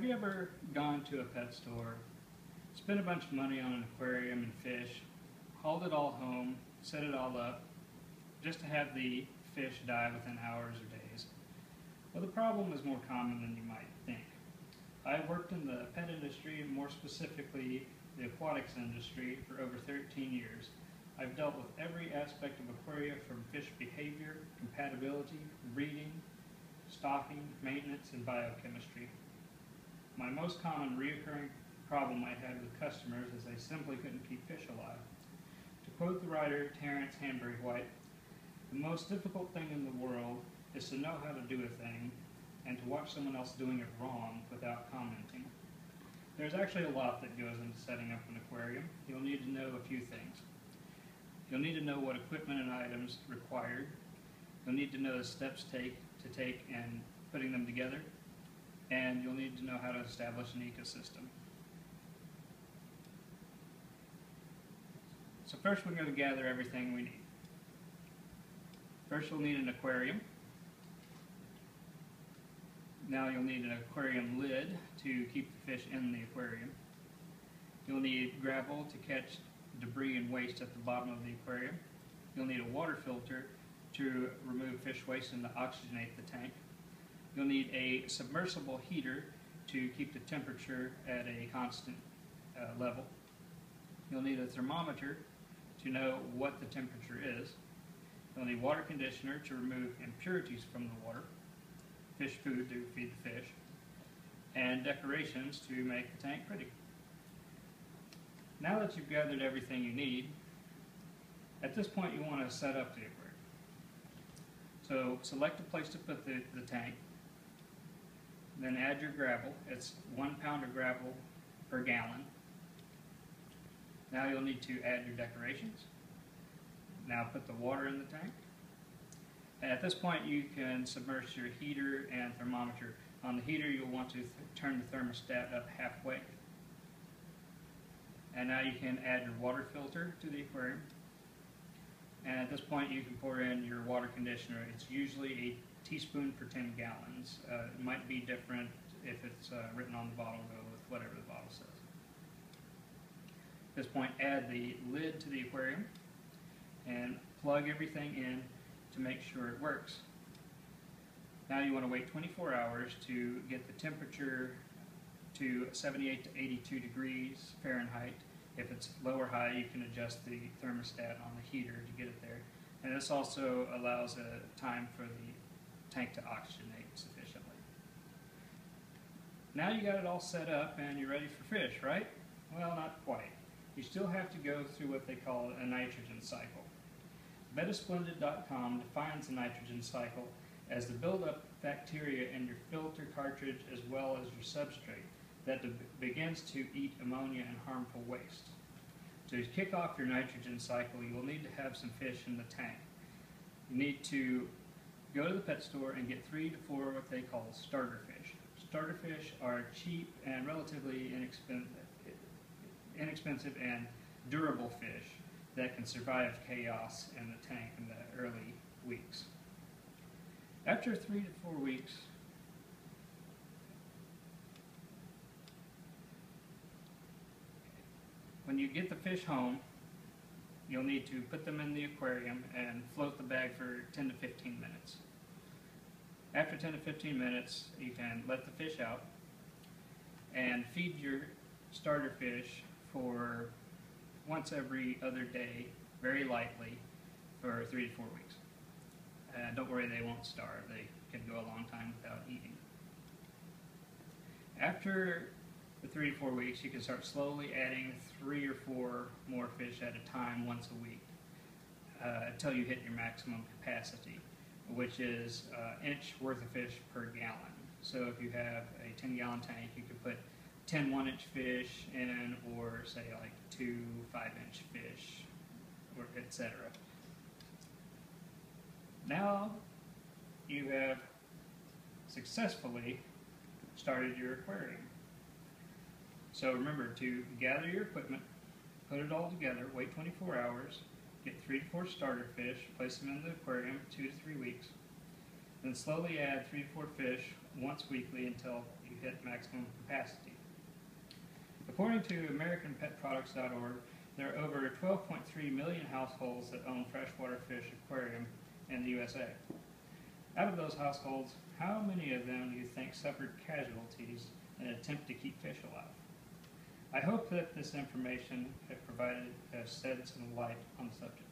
Have you ever gone to a pet store, spent a bunch of money on an aquarium and fish, hauled it all home, set it all up, just to have the fish die within hours or days? Well, the problem is more common than you might think. I worked in the pet industry, more specifically the aquatics industry, for over 13 years. I've dealt with every aspect of aquaria, from fish behavior, compatibility, breeding, stocking, maintenance, and biochemistry. My most common reoccurring problem I had with customers is they simply couldn't keep fish alive. To quote the writer Terence Hanbury White, "The most difficult thing in the world is to know how to do a thing and to watch someone else doing it wrong without commenting." There's actually a lot that goes into setting up an aquarium. You'll need to know a few things. You'll need to know what equipment and items required. You'll need to know the steps to take in putting them together. And you'll need to know how to establish an ecosystem. So first we're going to gather everything we need. First you'll need an aquarium. Now you'll need an aquarium lid to keep the fish in the aquarium. You'll need gravel to catch debris and waste at the bottom of the aquarium. You'll need a water filter to remove fish waste and to oxygenate the tank. You'll need a submersible heater to keep the temperature at a constant level. You'll need a thermometer to know what the temperature is. You'll need water conditioner to remove impurities from the water, fish food to feed the fish, and decorations to make the tank pretty. Now that you've gathered everything you need, at this point you want to set up the aquarium. So select a place to put the tank. Then add your gravel. It's 1 pound of gravel per gallon. Now you'll need to add your decorations. Now put the water in the tank. And at this point you can submerge your heater and thermometer. On the heater you'll want to turn the thermostat up halfway. And now you can add your water filter to the aquarium. And at this point you can pour in your water conditioner. It's usually a teaspoon per 10 gallons. It might be different if it's written on the bottle. Go with whatever the bottle says. At this point, add the lid to the aquarium and plug everything in to make sure it works. Now you want to wait 24 hours to get the temperature to 78 to 82 degrees Fahrenheit. If it's low or high, you can adjust the thermostat on the heater to get it there. And this also allows a time for the tank to oxygenate sufficiently. Now you got it all set up and you're ready for fish, right? Well, not quite. You still have to go through what they call a nitrogen cycle. Meadows-Informative defines the nitrogen cycle as the buildup bacteria in your filter cartridge as well as your substrate that begins to eat ammonia and harmful waste. To kick off your nitrogen cycle, you will need to have some fish in the tank. You need to go to the pet store and get 3 to 4 what they call starter fish. Starter fish are cheap and relatively inexpensive and durable fish that can survive chaos in the tank in the early weeks. After 3 to 4 weeks, when you get the fish home, you'll need to put them in the aquarium and float the bag for 10 to 15 minutes. After 10 to 15 minutes, you can let the fish out and feed your starter fish for once every other day, very lightly, for 3 to 4 weeks. And don't worry, they won't starve. They can go a long time without eating. After the 3 to 4 weeks, you can start slowly adding 3 or 4 more fish at a time once a week until you hit your maximum capacity, which is an inch worth of fish per gallon. So if you have a 10-gallon tank, you could put 10 1-inch fish in, or say like 2 5-inch fish, or etc. Now you have successfully started your aquarium. So remember to gather your equipment, put it all together, wait 24 hours, get 3 to 4 starter fish, place them in the aquarium 2 to 3 weeks, then slowly add 3 to 4 fish once weekly until you hit maximum capacity. According to AmericanPetProducts.org, there are over 12.3 million households that own freshwater fish aquarium in the USA. Out of those households, how many of them do you think suffered casualties in an attempt to keep fish alive? I hope that this information has shed some light on the subject.